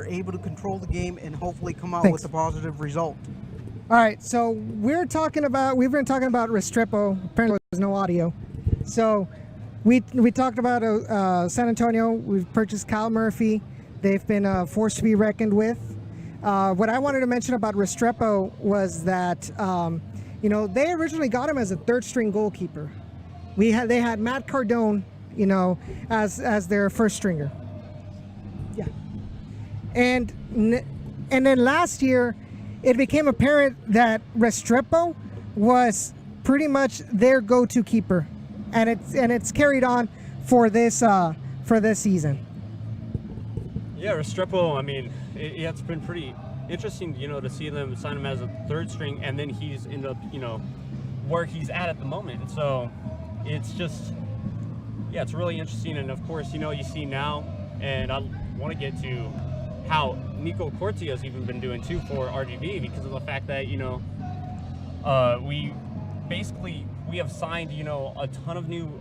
are able to control the game and hopefully come out with a positive result. All right, so we've been talking about Restrepo. Apparently there's no audio. So we talked about San Antonio. We've purchased Kyle Murphy. They've been a force to be reckoned with. What I wanted to mention about Restrepo was that they originally got him as a third string goalkeeper. They had Matt Cardone, as their first stringer. Yeah. And then last year, it became apparent that Restrepo was pretty much their go-to keeper, and it's carried on for this season. Yeah, Restrepo. I mean, it's been pretty interesting, to see them sign him as a third string, and then he's ended up, where he's at the moment. And so it's just, it's really interesting. And of course, you see now, and I want to get to how Nico Corti has even been doing too for RGV, because of the fact that we have signed a ton of new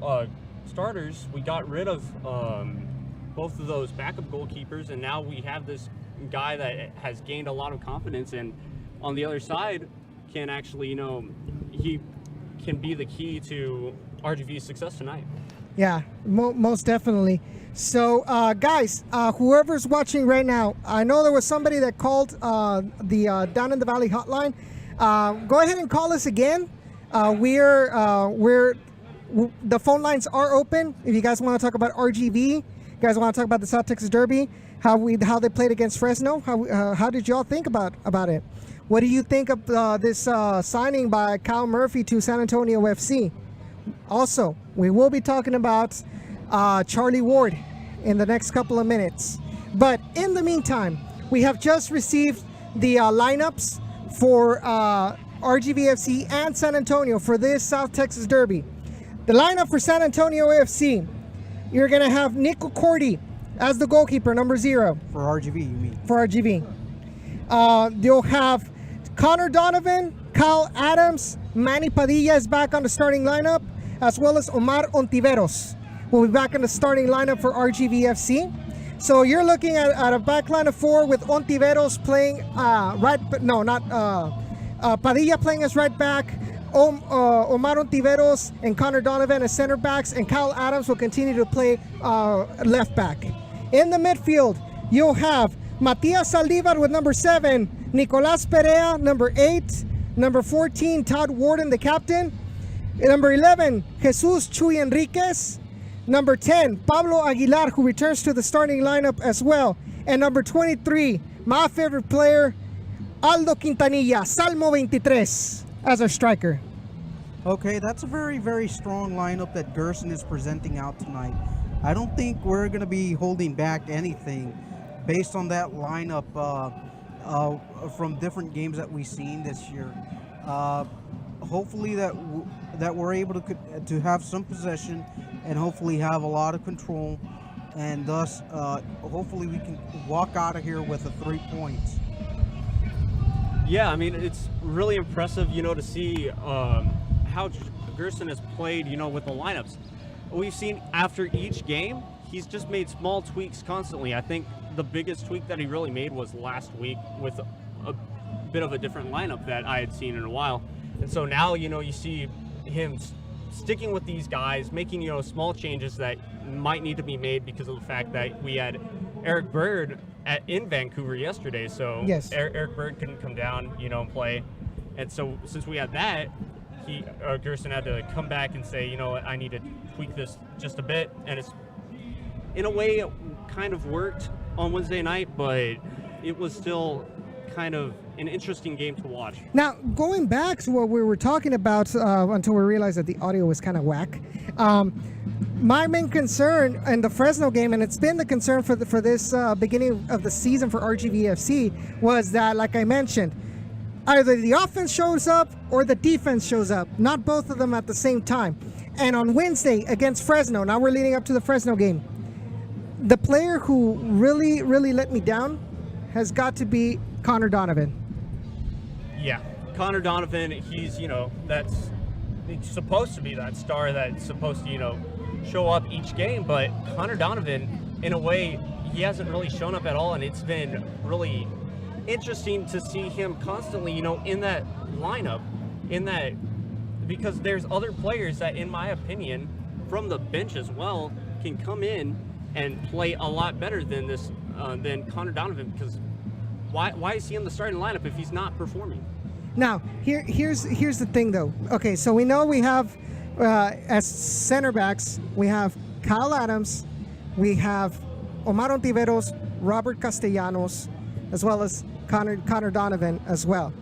starters. We got rid of both of those backup goalkeepers, and now we have this guy that has gained a lot of confidence, and on the other side can actually he can be the key to RGV's success tonight. Yeah, most definitely. So, guys, whoever's watching right now, I know there was somebody that called the Down in the Valley hotline. Go ahead and call us again. The phone lines are open. If you guys want to talk about RGV, you guys want to talk about the South Texas Derby, how they played against Fresno. How did y'all think about it? What do you think of this signing by Kyle Murphy to San Antonio FC? Also, we will be talking about Charlie Ward in the next couple of minutes. But in the meantime, we have just received the lineups for RGVFC and San Antonio for this South Texas Derby. The lineup for San Antonio FC, you're going to have Nico Corti as the goalkeeper, number 0. For RGV, you mean? For RGV. You'll have Connor Donovan, Kyle Adams, Manny Padilla is back on the starting lineup, as well as Omar Ontiveros will be back in the starting lineup for RGVFC. So you're looking at a back line of 4 with Ontiveros playing Padilla playing as right back, Omar Ontiveros and Connor Donovan as center backs, and Kyle Adams will continue to play left back. In the midfield, you'll have Matias Saldivar with number 7, Nicolas Perea, number 8, number 14, Todd Warden, the captain, number 11, Jesus Chuy Enriquez, number 10, Pablo Aguilar, who returns to the starting lineup as well, and number 23, my favorite player, Aldo Quintanilla, Salmo 23, as our striker. Okay, that's a very, very strong lineup that Gerson is presenting out tonight. I don't think we're going to be holding back anything based on that lineup from different games that we've seen this year. Hopefully that we're able to have some possession and hopefully have a lot of control, and thus hopefully we can walk out of here with the 3 points. Yeah, I mean, it's really impressive, to see how Gerson has played, with the lineups. We've seen after each game, he's just made small tweaks constantly. I think the biggest tweak that he really made was last week with a bit of a different lineup that I had seen in a while. And so now, you see him sticking with these guys, making, small changes that might need to be made because of the fact that we had Eric Bird in Vancouver yesterday. So yes. Eric Bird couldn't come down, and play. And so since we had that, Gerson had to come back and say, I need to tweak this just a bit. And it's, in a way, it kind of worked on Wednesday night, but it was still kind of an interesting game to watch. Now, going back to what we were talking about until we realized that the audio was kind of whack, my main concern in the Fresno game, and it's been the concern for this beginning of the season for RGVFC, was that, like I mentioned, either the offense shows up or the defense shows up, not both of them at the same time. And on Wednesday against Fresno, now we're leading up to the Fresno game, the player who really, really let me down has got to be Connor Donovan. Yeah, Connor Donovan, he's, that's supposed to be that star that's supposed to, show up each game, but Connor Donovan in a way, he hasn't really shown up at all, and it's been really interesting to see him constantly, in that lineup, because there's other players that, in my opinion, from the bench as well, can come in and play a lot better than than Connor Donovan, because why is he in the starting lineup if he's not performing? Now, here's the thing, though. Okay, so we know we have, as center backs, we have Kyle Adams, we have Omar Ontiveros, Robert Castellanos, as well as Connor Donovan as well.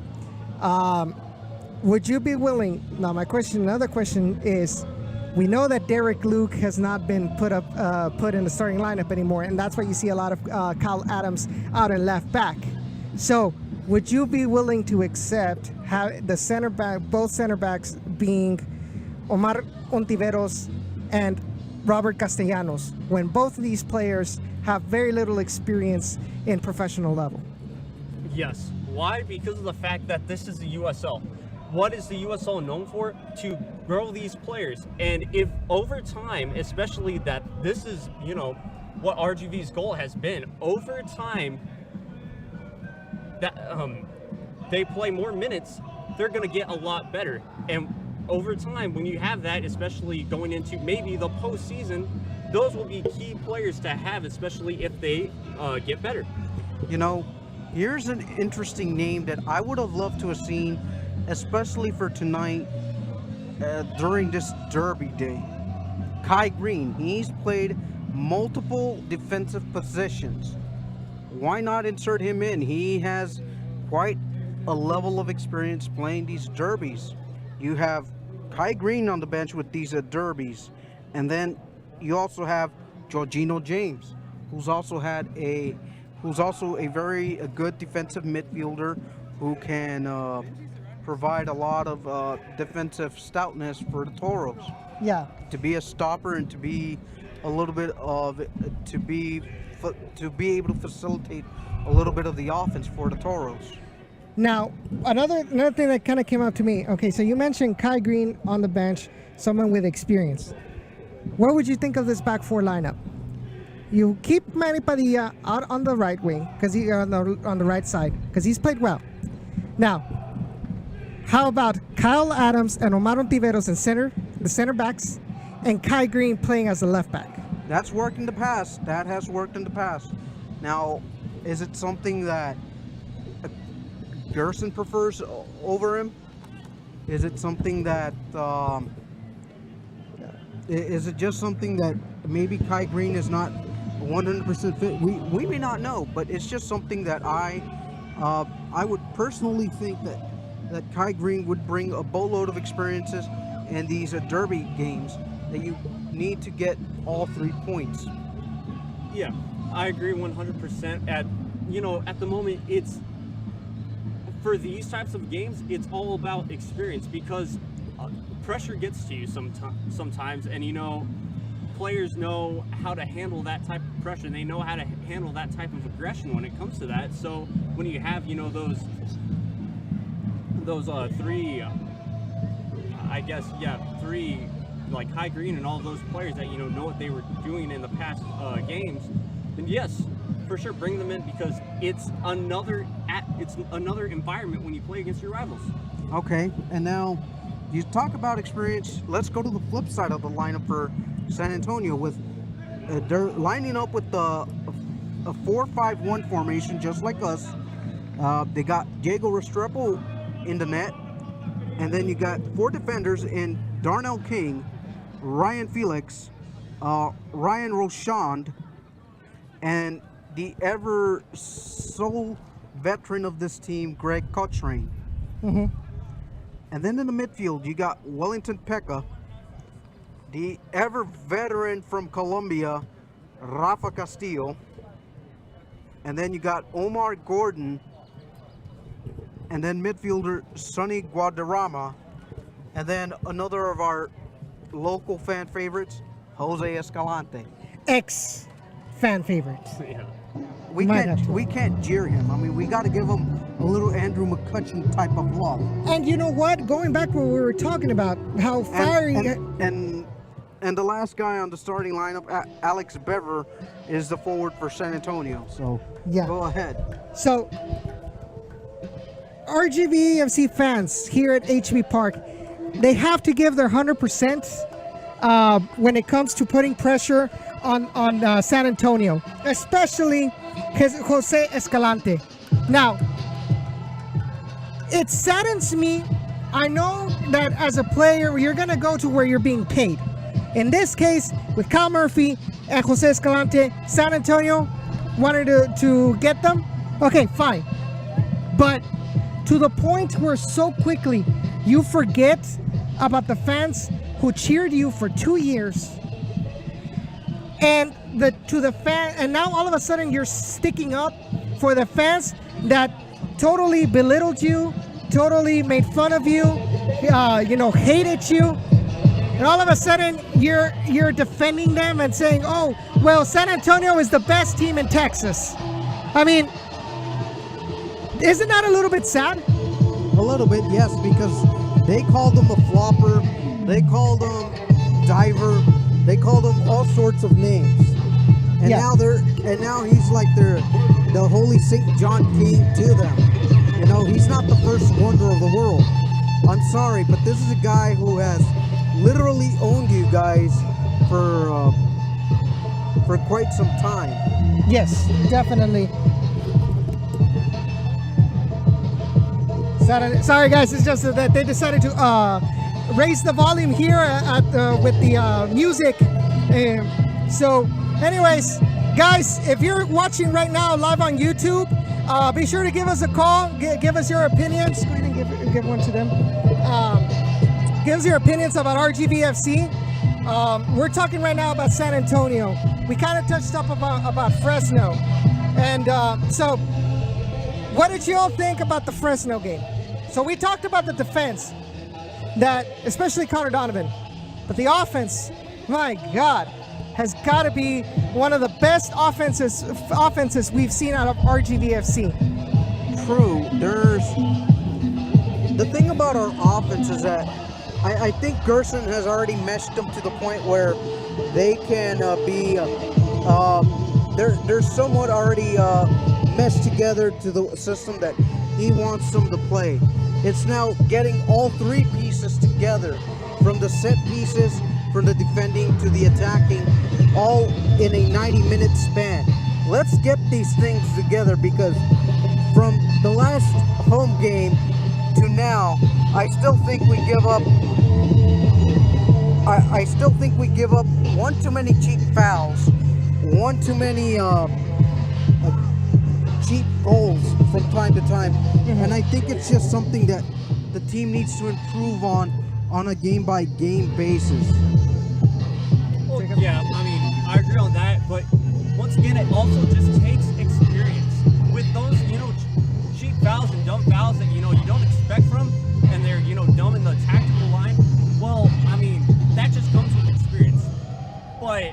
Would you be willing? Now, another question is, we know that Derek Luke has not been put in the starting lineup anymore, and that's why you see a lot of Kyle Adams out in left back. So, would you be willing to accept both center backs being Omar Ontiveros and Robert Castellanos, when both of these players have very little experience in professional level? Yes. Why? Because of the fact that this is the USL. What is the USL known for? To grow these players. And if over time, especially that this is, what RGV's goal has been, over time, that they play more minutes, they're going to get a lot better. And over time, when you have that, especially going into maybe the postseason, those will be key players to have, especially if they get better. Here's an interesting name that I would have loved to have seen, especially for tonight during this derby day. Kai Green. He's played multiple defensive positions. Why not insert him in? He has quite a level of experience playing these derbies. You have Kai Green on the bench with these derbies, and then you also have Jorginho James, who's also a very good defensive midfielder who can provide a lot of defensive stoutness for the Toros. Yeah. To be a stopper and to be a little bit of to be able to facilitate a little bit of the offense for the Toros. Now, another thing that kind of came up to me. Okay, so you mentioned Kai Green on the bench, someone with experience. What would you think of this back four lineup? You keep Manny Padilla out on the right wing, because he on the right side, because he's played well. Now, how about Kyle Adams and Omar Ontiveros in the center backs, and Kai Green playing as the left back? That's worked in the past. That has worked in the past. Now, is it something that Gerson prefers over him? Is it something that is it just something that maybe Kai Green is not 100% fit? We may not know, but it's just something that I would personally think that Kai Green would bring a boatload of experiences in these derby games that you need to get all 3 points. Yeah, I agree 100%. At the moment, it's for these types of games, it's all about experience, because pressure gets to you sometimes, and players know how to handle that type of pressure. They know how to handle that type of aggression when it comes to that. So when you have those three, three, like Kai Green and all those players that know what they were doing in the past games, then yes, for sure, bring them in, because it's another environment when you play against your rivals. Okay, and now you talk about experience. Let's go to the flip side of the lineup for San Antonio, with they're lining up with a 4-5-1 formation, just like us. They got Diego Restrepo in the net, and then you got 4 defenders in Darnell King, Ryan Felix, Ryan Rochand, and the ever so veteran of this team, Greg Cochrane. Mm-hmm. And then in the midfield, you got Wellington Pekka, the ever veteran from Colombia, Rafa Castillo, and then you got Omar Gordon, and then midfielder Sonny Guadarrama, and then another of our local fan favorites, Jose Escalante. Ex-fan favorites. Yeah. We can't jeer him. I mean, we got to give him a little Andrew McCutcheon type of love. And you know what? Going back to what we were talking about, how fiery. And And the last guy on the starting lineup, Alex Bever, is the forward for San Antonio. So Yeah. go ahead. So, RGVFC fans here at HB Park, they have to give their 100% when it comes to putting pressure on San Antonio, especially Jose Escalante. Now, it saddens me. I know that as a player, you're going to go to where you're being paid. In this case, with Kyle Murphy and Jose Escalante, San Antonio wanted to get them. Okay, fine. But to the point where so quickly you forget about the fans who cheered you for 2 years, and now all of a sudden you're sticking up for the fans that totally belittled you, totally made fun of you, hated you, and all of a sudden you're defending them and saying, oh, well, San Antonio is the best team in Texas. I mean, isn't that a little bit sad? A little bit, yes, because they called him a flopper, they called him diver, they called him all sorts of names, and Yeah. now he's like the Holy Saint John King to them. You know, he's not the first wonder of the world. I'm sorry, but this is a guy who has literally owned you guys for quite some time. Yes, definitely. Sorry guys, it's just that they decided to raise the volume here with the music. So anyways, guys, if you're watching right now live on YouTube, be sure to give us a call, give us your opinions. Go ahead and give one to them. Give us your opinions about RGVFC. We're talking right now about San Antonio. We kind of touched up about Fresno. And so what did you all think about the Fresno game? So we talked about the defense, that especially Connor Donovan, but the offense, my God, has got to be one of the best offenses we've seen out of RGVFC. True. The thing about our offense is that I think Gerson has already meshed them to the point where they can they're somewhat already meshed together to the system that he wants them to play. It's now getting all three pieces together, from the set pieces, from the defending to the attacking, all in a 90-minute span. Let's get these things together, because from the last home game to now, I still think we give up. I still think we give up one too many cheap fouls, one too many cheap goals from time to time, and I think it's just something that the team needs to improve on a game-by-game basis. Well, yeah, I mean, I agree on that, but once again, it also just takes experience. With those, cheap fouls and dumb fouls that, you don't expect from, and they're, dumb in the tactical line, well, I mean, that just comes with experience. But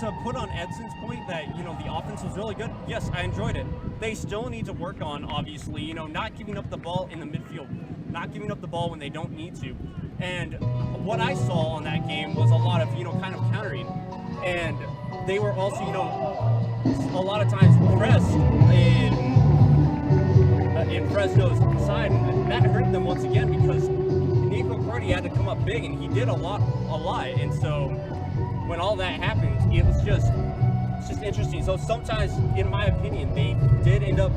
to put on Edson's point that, the offense was really good, yes, I enjoyed it. They still need to work on, obviously, not giving up the ball in the midfield, not giving up the ball when they don't need to. And what I saw on that game was a lot of, kind of countering. And they were also, a lot of times pressed in Fresno's side, and that hurt them once again, because Nico Cordy had to come up big, and he did a lot. And so when all that happened, it's just interesting. So sometimes, in my opinion, they did end up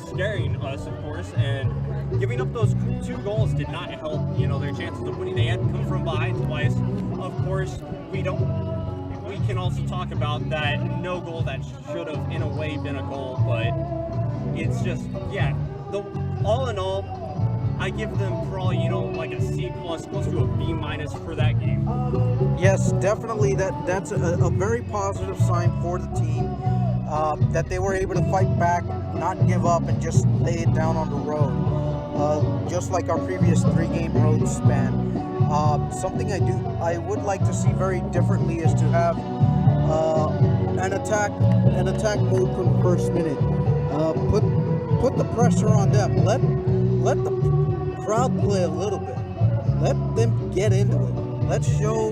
scaring us, of course, and giving up those 2 goals did not help, their chances of winning. They had to come from behind twice. Of course, we can also talk about that no goal that should have, in a way, been a goal, but it's just, all in all, I give them probably, like a C+, close to a B- for that game. Yes, definitely. That's a very positive sign for the team, that they were able to fight back, not give up, and just lay it down on the road, just like our previous 3-game road span. Something I would like to see very differently is to have an attack mode from the first minute. Put the pressure on them. Let the crowd play a little bit. Let them get into it. let's show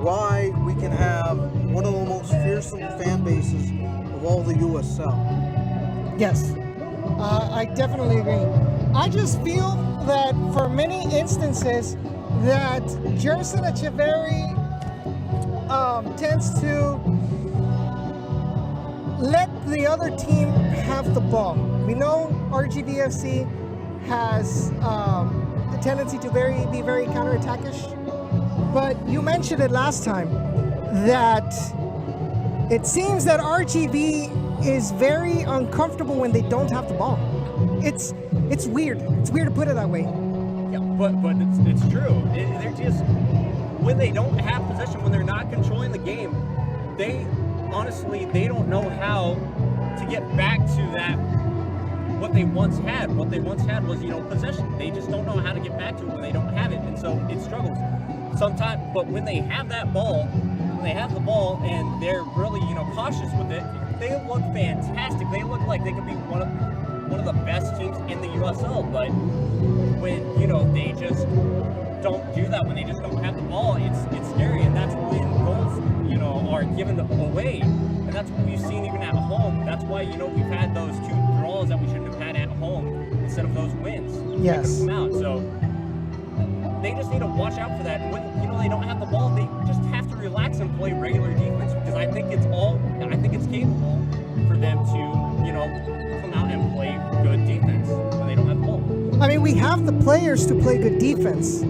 why we can have one of the most fearsome fan bases of all the USL. Yes, I definitely agree. I just feel that for many instances that Gerson Echeverry tends to let the other team have the ball. We know RGVFC has a tendency to be very counterattackish, but you mentioned it last time that it seems that RGV is very uncomfortable when they don't have the ball. It's weird. It's weird to put it that way. Yeah, but it's true. They're just, when they don't have possession, when they're not controlling the game, they don't know how to get back to that, what they once had. What they once had was, possession. They just don't know how to get back to it when they don't have it, and so it struggles sometimes. But when they have that ball, and they're really, cautious with it, they look fantastic. They look like they could be one of the best teams in the USL. But when they just don't do that, when they just don't have the ball, it's scary, and that's when goals are given away, and that's what we've seen even at home. That's why we've had those 2 draws that we shouldn't have had at home instead of those wins. Yes. Come out. So they just need to watch out for that. And when they don't have the ball, they just have to relax and play regular defense, because I think it's capable for them to come out and play good defense when they don't have the ball. I mean, we have the players to play good defense.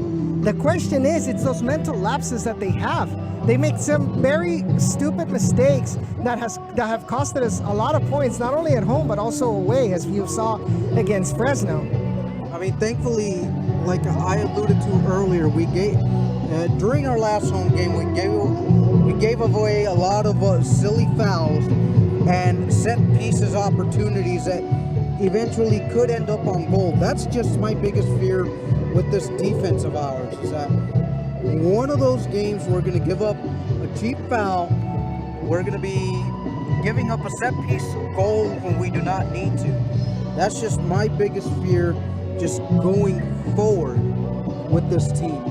The question is, it's those mental lapses that they have. They make some very stupid mistakes that have costed us a lot of points, not only at home but also away, as you saw against Fresno. I mean, thankfully, like I alluded to earlier, we gave during our last home game we gave away a lot of silly fouls and set pieces opportunities that eventually could end up on goal. That's just my biggest fear with this defense of ours, is that one of those games we're going to give up a cheap foul, we're going to be giving up a set piece goal when we do not need to. That's just my biggest fear, just going forward with this team.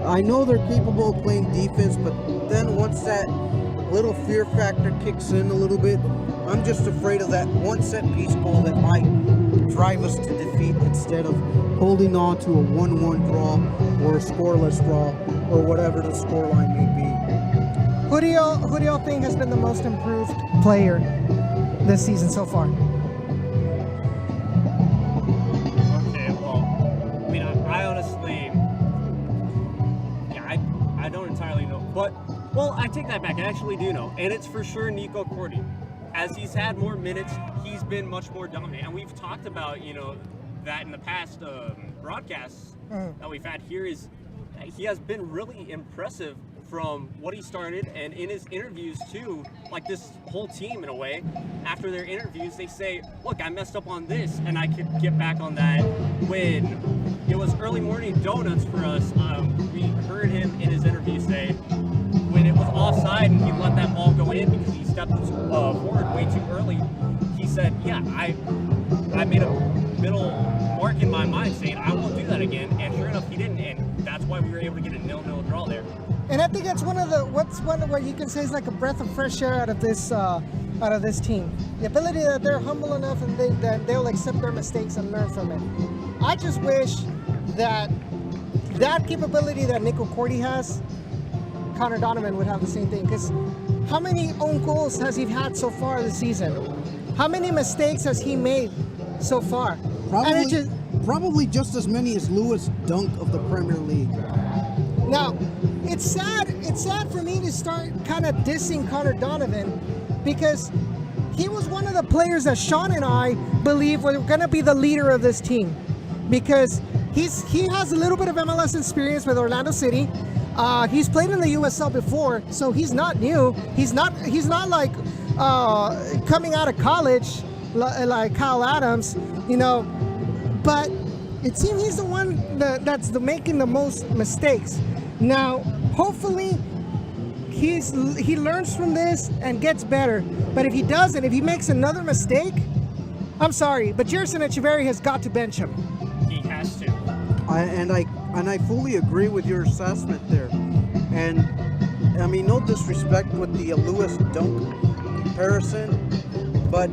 I know they're capable of playing defense, but then once that little fear factor kicks in a little bit, I'm just afraid of that one set piece goal that might drive us to defeat, instead of holding on to a 1-1 draw or a scoreless draw or whatever the scoreline may be. Who do you think has been the most improved player this season so far? Okay, well, I mean, I honestly, I don't entirely know, but, well, I take that back. I actually do know, and it's for sure Nico Corti. As he's had more minutes, he's been much more dominant, and we've talked about, that in the past broadcasts that we've had here. Is he has been really impressive from what he started, and in his interviews too, like this whole team in a way, after their interviews they say, look, I messed up on this and I could get back on that. When it was early morning donuts for us, we heard him in his interview say when it was offside and he let that ball go in because he stepped forward way too early, he said, yeah, I made a middle mark in my mind saying I won't do that again, and sure enough he didn't, and that's why we were able to get a 0-0 draw there. And I think that's one of what you can say is like a breath of fresh air out of this team. The ability that they're humble enough and that they'll accept their mistakes and learn from it. I just wish that capability that Nico Corti has, Connor Donovan would have the same thing. Because how many own goals has he had so far this season? How many mistakes has he made so far? Probably just as many as Lewis Dunk of the Premier League. Now, it's sad for me to start kind of dissing Connor Donovan, because he was one of the players that Sean and I believe were going to be the leader of this team, because he has a little bit of MLS experience with Orlando City. He's played in the USL before, so he's not new. He's not like coming out of college like Kyle Adams, but it seems he's the one that's making the most mistakes. Now, hopefully, he learns from this and gets better. But if he doesn't, if he makes another mistake, I'm sorry, but Gerson Echeverry has got to bench him. He has to. I and I fully agree with your assessment there. And I mean, no disrespect with the Lewis Dunk comparison, but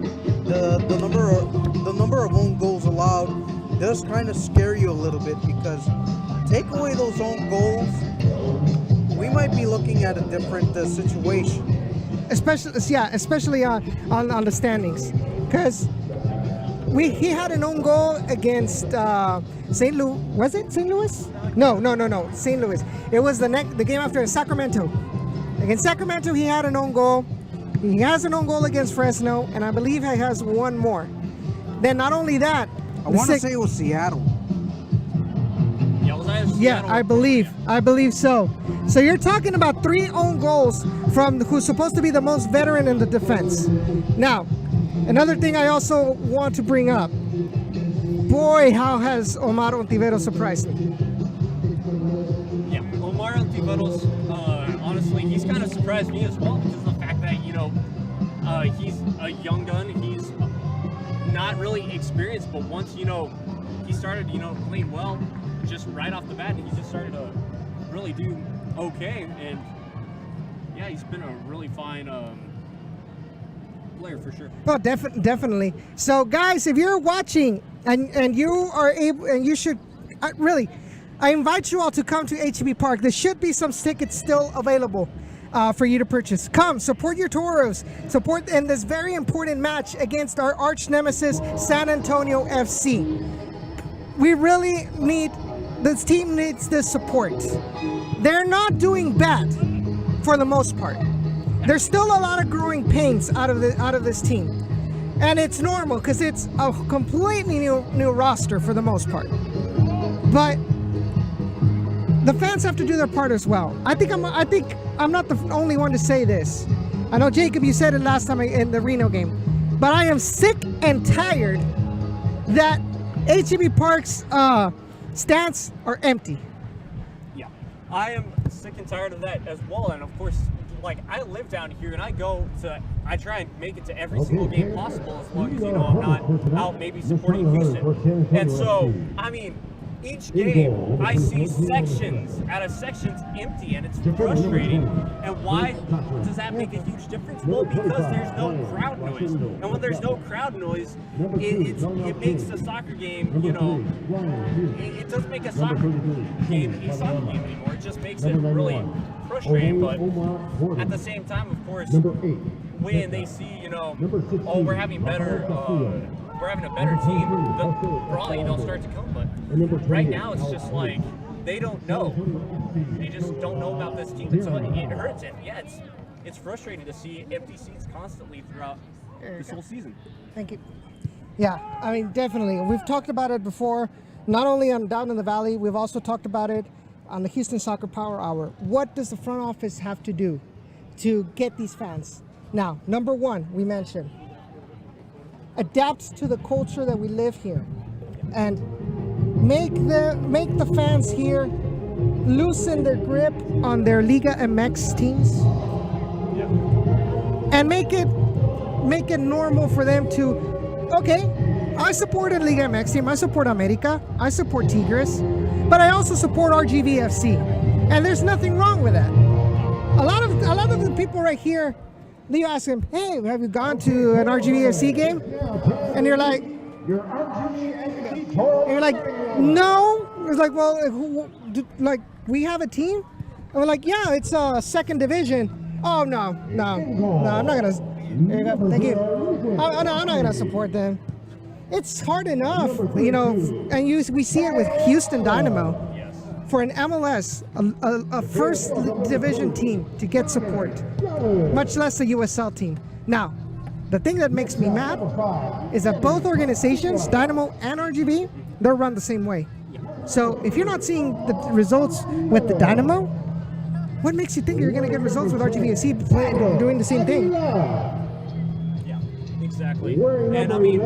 the number of own goals allowed does kind of scare you a little bit, because take away those own goals, we might be looking at a different situation. Especially on the standings, because he had an own goal against St. Louis. Was it St. Louis? No, St. Louis. It was the game after Sacramento. Against Sacramento, he had an own goal. He has an own goal against Fresno, and I believe he has one more. Then not only that, I want to say it was Seattle. Yeah, I believe so. So you're talking about 3 own goals from who's supposed to be the most veteran in the defense. Now, another thing I also want to bring up. Boy, how has Omar Ontiveros surprised me. Yeah, Omar Ontiveros, honestly, he's kind of surprised me as well, because of the fact that, he's a young gun. He's not really experienced, but once, he started, playing well, just right off the bat, and he just started to really do okay. And yeah, he's been a really fine player for sure. Oh, definitely. So guys, if you're watching and you are able, and you should I invite you all to come to HEB Park. There should be some tickets still available for you to purchase. Come support your Toros, support in this very important match against our arch nemesis San Antonio FC. We really need, this team needs this support. They're not doing bad for the most part. There's still a lot of growing pains out of this team, and it's normal because it's a completely new roster for the most part. But the fans have to do their part as well. I think I'm not the only one to say this. I know, Jacob, you said it last time in the Reno game, but I am sick and tired that HEB Park's stands are empty. Yeah, I am sick and tired of that as well. And of course, I live down here, and I try and make it to every single game possible, as long as I'm not out maybe supporting Houston. And so, I mean, each game I see sections out of sections empty, and it's frustrating. And why does that make a huge difference? Well, because there's no crowd noise, and when there's no crowd noise, it makes the soccer game, it doesn't make a soccer game anymore. It just makes it really frustrating. But at the same time, of course, when they see, oh, we're having a better team, they'll probably start to come. But right now, it's just they don't know. They just don't know about this team. And so it hurts. And yeah, it's frustrating to see empty seats constantly throughout this whole season. Thank you. Yeah, I mean, definitely. We've talked about it before, not only on Down in the Valley, we've also talked about it on the Houston Soccer Power Hour. What does the front office have to do to get these fans? Now, number one, we mentioned, adapt to the culture that we live here, and make the fans here loosen their grip on their Liga MX teams, and make it normal for them to, okay, I support a Liga MX team, I support America, I support Tigres, but I also support RGVFC, and there's nothing wrong with that. A lot of the people right here, you ask them, hey, have you gone to an RGVFC game? And you're like, no. It's like, well, we have a team? And we're like, yeah, it's a second division. Oh, no, I'm not gonna. Thank you. I'm not gonna support them. It's hard enough, and we see it with Houston Dynamo. For an MLS, a first division team to get support, much less a USL team. Now, the thing that makes me mad is that both organizations, Dynamo and RGV, they're run the same way. So if you're not seeing the results with the Dynamo, what makes you think you're going to get results with RGVFC doing the same thing? Yeah, exactly. And I mean,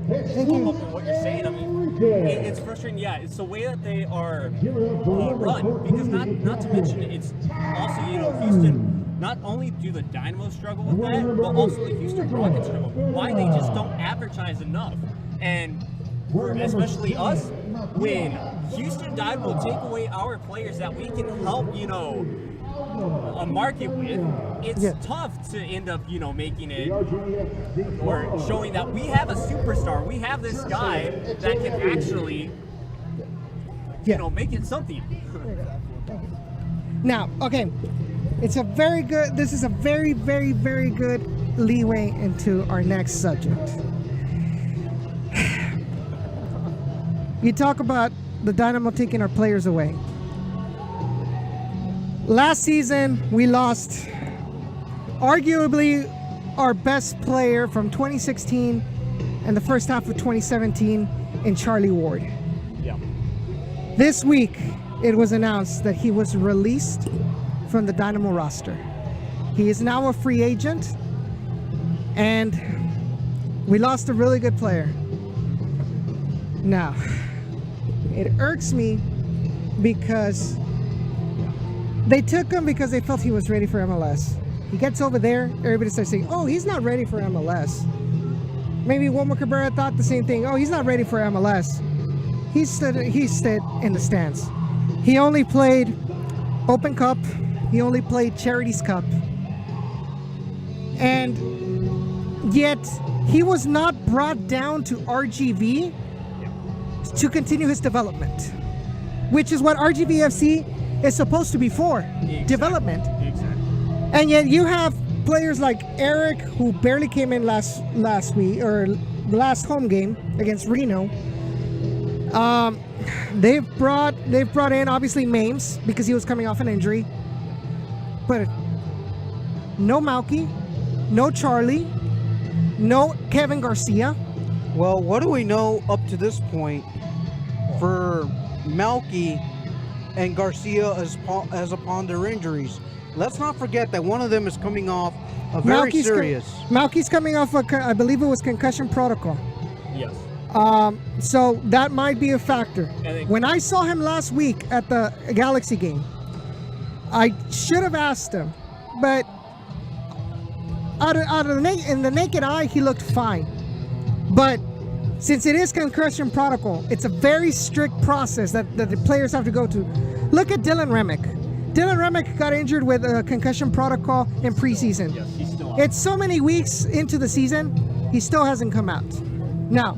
thank you. What you're saying, I mean, it's frustrating. Yeah, it's the way that they are run, because not to mention, it's also, Houston, not only do the Dynamo struggle with that, but also the Houston Rockets struggle. Why they just don't advertise enough. And for especially us, when Houston Dive will take away our players that we can help, a market with. It's tough to end up, making it or showing that we have a superstar. We have this guy that can actually, make it something. Now, okay, this is a very, very, very good leeway into our next subject. You talk about the Dynamo taking our players away. Last season, we lost arguably our best player from 2016 and the first half of 2017 in Charlie Ward. Yeah. This week, it was announced that he was released from the Dynamo roster. He is now a free agent, and we lost a really good player. Now, it irks me because they took him because they felt he was ready for MLS. He gets over there, everybody starts saying, oh, he's not ready for MLS. Maybe Wilmer Cabrera thought the same thing. Oh, he's not ready for MLS. He stood in the stands. He only played Open Cup. He only played Charities Cup. And yet, he was not brought down to RGV to continue his development, which is what RGVFC is supposed to be for, development. Exactly. And yet you have players like Eric, who barely came in last week or last home game against Reno. They've brought in obviously Mames because he was coming off an injury, but no Malky, no Charlie, no Kevin Garcia. Well, what do we know up to this point for Malky and Garcia as upon their injuries? Let's not forget that one of them is coming off a very serious. Malky's coming off I believe it was concussion protocol. Yes. So that might be a factor. When I saw him last week at the Galaxy game, I should have asked him, but in the naked eye, he looked fine. But since it is concussion protocol, it's a very strict process that the players have to go to. Look at Dylan Remick. Dylan Remick got injured with a concussion protocol in preseason. Yes, he's still out. It's so many weeks into the season, he still hasn't come out. Now,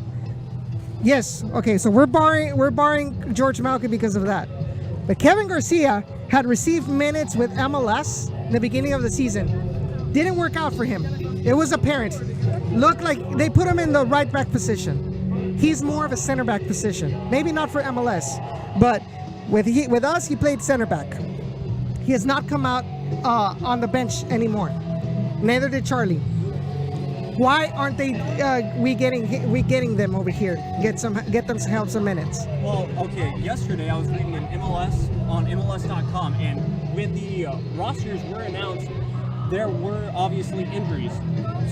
yes, okay, so we're barring George Malky because of that. But Kevin Garcia had received minutes with MLS in the beginning of the season. Didn't work out for him. It was apparent. Looked like they put him in the right back position. He's more of a center back position. Maybe not for MLS, but with us, he played center back. He has not come out on the bench anymore. Neither did Charlie. Why aren't they? We getting them over here? Get them help some minutes. Well, okay. Yesterday I was reading an MLS on MLS.com, and when the rosters were announced, there were obviously injuries.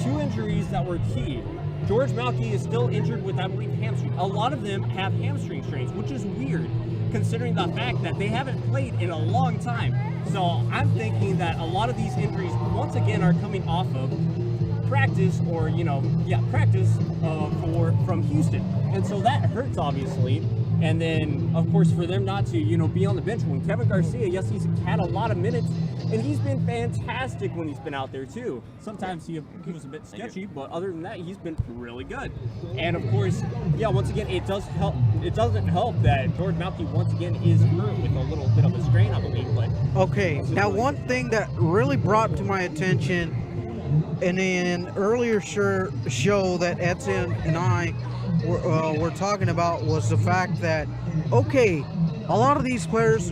2 injuries that were key. George Malky is still injured with, I believe, hamstring. A lot of them have hamstring strains, which is weird, considering the fact that they haven't played in a long time. So I'm thinking that a lot of these injuries, once again, are coming off of practice or, practice from Houston. And so that hurts, obviously. And then, of course, for them not to, be on the bench. When Kevin Garcia, yes, he's had a lot of minutes, and he's been fantastic when he's been out there, too. Sometimes he was a bit sketchy, but other than that, he's been really good. And, of course, once again, it does help. It doesn't help that George Malky, once again, is hurt with a little bit of a strain, I believe. But okay, now one thing that really brought to my attention in an earlier show that Edson and I were talking about was the fact that, okay, a lot of these players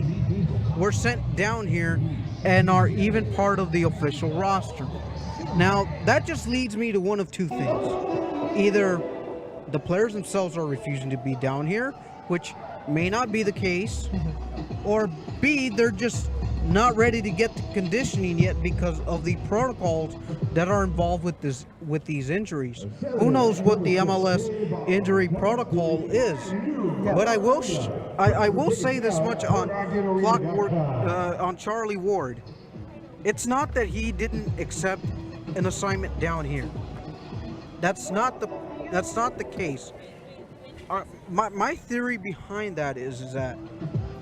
were sent down here and are even part of the official roster. Now, that just leads me to one of two things. Either the players themselves are refusing to be down here, which may not be the case, or B, they're just not ready to get to conditioning yet because of the protocols that are involved with these injuries. Who knows what the MLS injury protocol is? But I will say this much on Clockwork, on Charlie Ward. It's not that he didn't accept an assignment down here. That's not the case. my theory behind that is that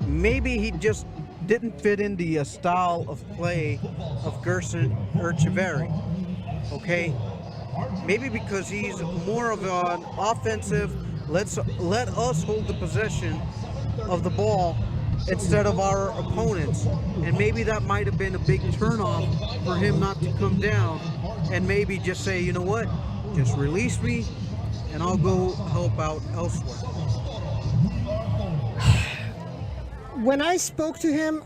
maybe he just didn't fit in the style of play of Gerson Echeverry. Okay, maybe because he's more of an offensive. Let us hold the possession of the ball instead of our opponents, and maybe that might have been a big turnoff for him not to come down and maybe just say, you know what, just release me and I'll go help out elsewhere. When I spoke to him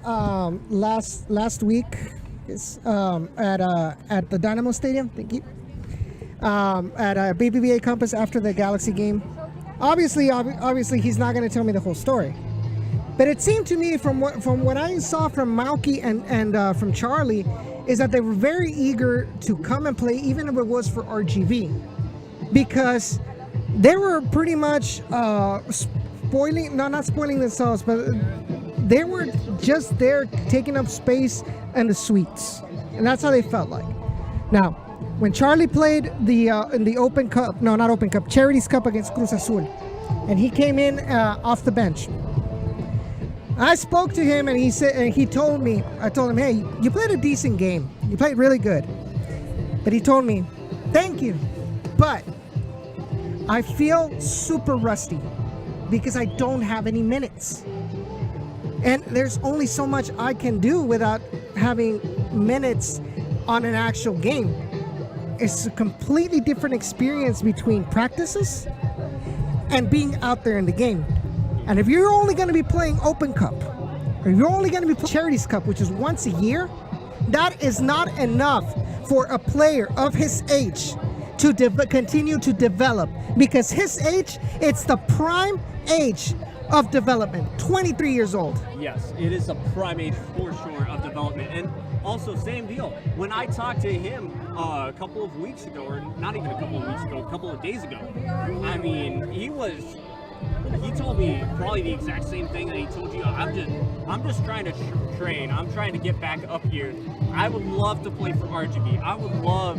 last week at the Dynamo Stadium, thank you, at BBVA Compass after the Galaxy game, obviously he's not going to tell me the whole story. But it seemed to me from what I saw from Mauki and from Charlie is that they were very eager to come and play, even if it was for RGV, because they were pretty much not spoiling themselves, but they were just there taking up space in the suites, and that's how they felt like. Now, when Charlie played in the Open Cup, no, not Open Cup, Charities Cup against Cruz Azul, and he came in off the bench, I spoke to him, and I told him, hey, you played a decent game. You played really good. But he told me, thank you, but I feel super rusty because I don't have any minutes. And there's only so much I can do without having minutes on an actual game. It's a completely different experience between practices and being out there in the game. And if you're only going to be playing Open Cup, or you're only going to be playing Charities Cup, which is once a year, that is not enough for a player of his age to continue to develop. Because his age, it's the prime age of development, 23 years old. Yes, it is a prime age for sure of development. And also, same deal. When I talked to him a couple of weeks ago, or not even a couple of weeks ago, a couple of days ago, I mean, he told me probably the exact same thing that he told you. I'm just trying to train. I'm trying to get back up here. I would love to play for RGV. I would love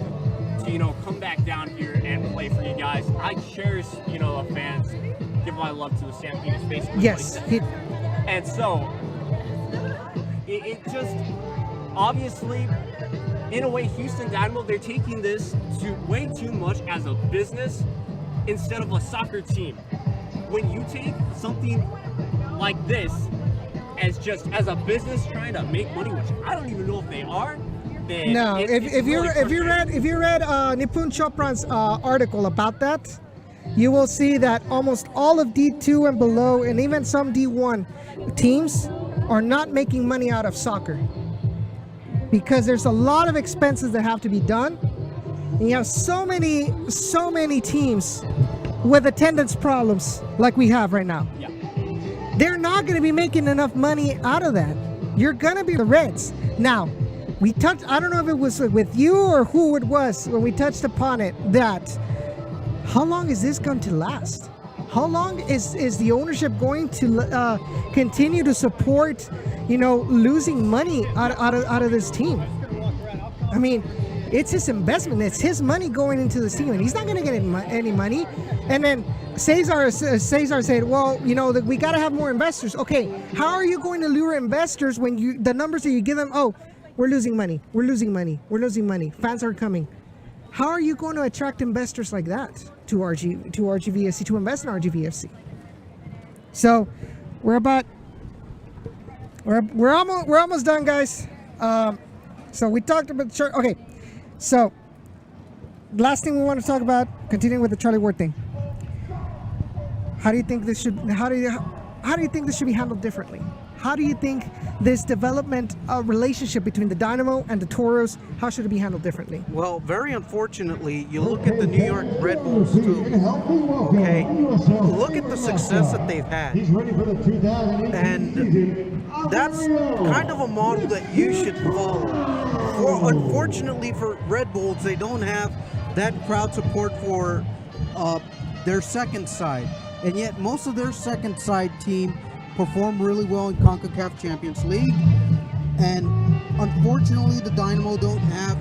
to, come back down here and play for you guys. I cherish, the fans. Give my love to the Stampeders, basically. Yes. And so, it just, obviously, in a way, Houston Dynamo, they're taking this to way too much as a business instead of a soccer team. When you take something like this as a business trying to make money, which I don't even know if they are, then no. If you read Nipun Chopran's article about that, you will see that almost all of D2 and below, and even some D1 teams, are not making money out of soccer because there's a lot of expenses that have to be done. And you have so many teams with attendance problems like we have right now. Yeah. They're not going to be making enough money out of that. You're going to be the Reds. Now, we touched, I don't know if it was with you or who it was when we touched upon it, that how long is this going to last? How long is the ownership going to continue to support, losing money out of this team? I mean, it's his investment. It's his money going into this team, and he's not going to get any money. And then Cesar said, well, we got to have more investors. Okay, how are you going to lure investors when the numbers that you give them, oh, we're losing money, fans aren't coming. How are you going to attract investors like that to RGVFC, to invest in RGVFC? So we're almost done, guys. So we talked about okay. So last thing we want to talk about, continuing with the Charlie Ward thing. How do you think this should be handled differently? How do you think this development relationship between the Dynamo and the Toros, how should it be handled differently? Well, very unfortunately, you look at the New York Red Bulls too. Okay, look at the success that they've had, and that's kind of a model that you should follow. Unfortunately for Red Bulls, they don't have that crowd support for their second side, and yet most of their second side team perform really well in CONCACAF Champions League, and unfortunately the Dynamo don't have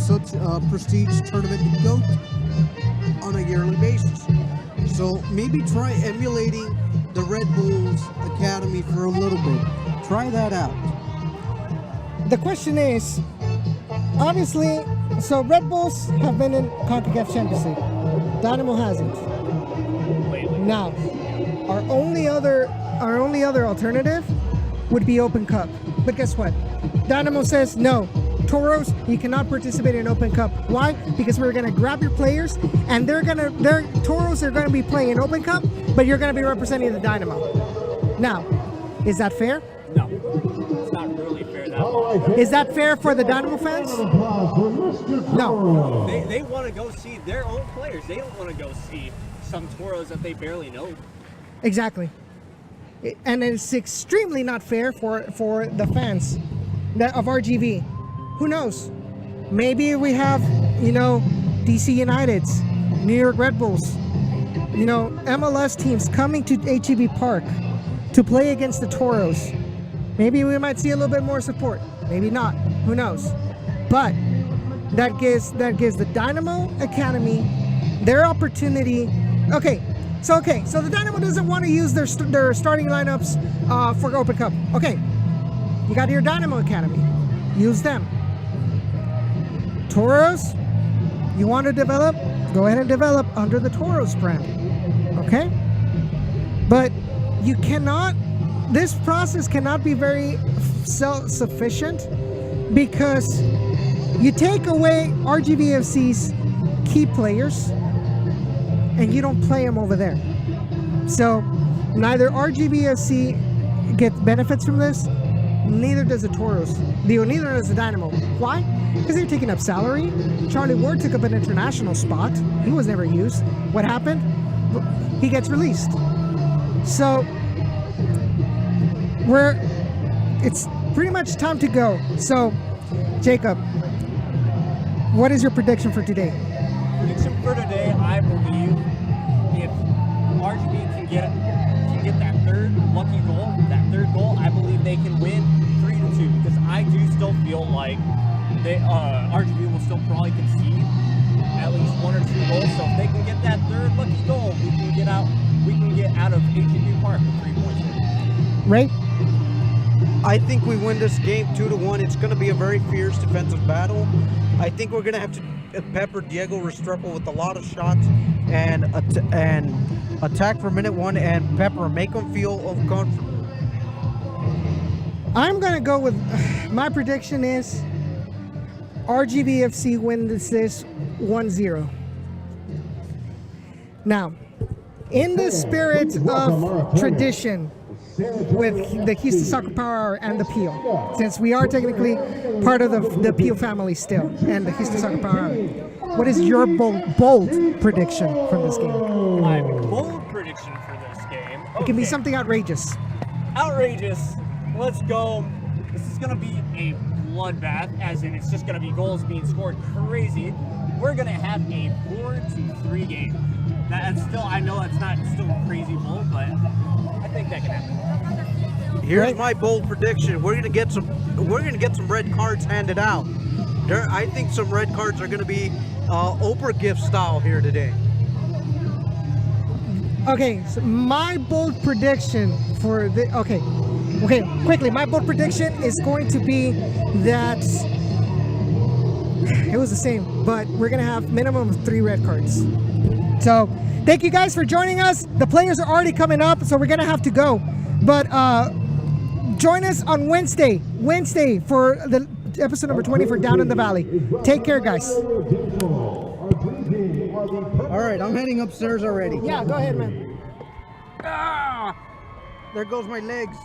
such a prestige tournament to go to on a yearly basis. So maybe try emulating the Red Bulls Academy for a little bit. Try that out. The question is, obviously, so Red Bulls have been in CONCACAF Champions League. Dynamo hasn't. Now, our only other alternative would be Open Cup. But guess what? Dynamo says no. Toros, you cannot participate in Open Cup. Why? Because we're gonna grab your players, and Toros are gonna be playing in Open Cup, but you're gonna be representing the Dynamo. Now, is that fair? No, it's not really fair that way. Is that fair for the Dynamo fans? No. They want to go see their own players. They don't want to go see some Toros that they barely know. Exactly. And it's extremely not fair for the fans of RGV. Who knows? Maybe we have, DC Uniteds, New York Red Bulls, MLS teams coming to HEB Park to play against the Toros. Maybe we might see a little bit more support. Maybe not. Who knows? But that gives the Dynamo Academy their opportunity. Okay, so the Dynamo doesn't want to use their starting lineups for Open Cup. Okay, you got your Dynamo Academy. Use them. Toros, you want to develop? Go ahead and develop under the Toros brand. Okay? But you cannot, this process cannot be very self-sufficient, because you take away RGVFC's key players and you don't play them over there. So neither RGVFC gets benefits from this, neither does the Toros. Neither does the Dynamo. Why? Because they're taking up salary. Charlie Ward took up an international spot. He was never used. What happened? He gets released. So it's pretty much time to go. So, Jacob, what is your prediction for today? Prediction for today, I believe if RGV can get that third lucky goal, I believe they can win 3-2. Because I do still feel like RGV will still probably concede at least 1 or 2 goals. So if they can get that third lucky goal, we can get out of HEB Park with 3 points. Right? I think we win this game 2-1. It's going to be a very fierce defensive battle. I think we're going to have to pepper Diego Restrepo with a lot of shots and attack for minute 1 and pepper, make him feel uncomfortable. I'm going to go with, my prediction is RGVFC wins this 1-0. Now, in the spirit of tradition with the Houston Soccer Power Hour and the Peel, since we are technically part of the Peel family still, and the Houston Soccer Power Hour, what is your bold prediction from this game? My bold prediction for this game? Okay. It can be something outrageous. Outrageous. Let's go. This is going to be a bloodbath, as in it's just going to be goals being scored crazy. We're going to have a 4-3 game. That's still, I know that's not still crazy bold, but I think that can happen. Here's my bold prediction. We're gonna get some red cards handed out. I think some red cards are gonna be Oprah gift style here today. Okay, so my bold prediction for the quickly. My bold prediction is going to be that it was the same, but we're gonna have minimum of 3 red cards. So thank you guys for joining us. The players are already coming up, so we're gonna have to go. But join us on Wednesday for the episode number 20 for Down in the Valley. Take care, guys. All right, I'm heading upstairs already. Yeah, go ahead, man. Ah, there goes my legs.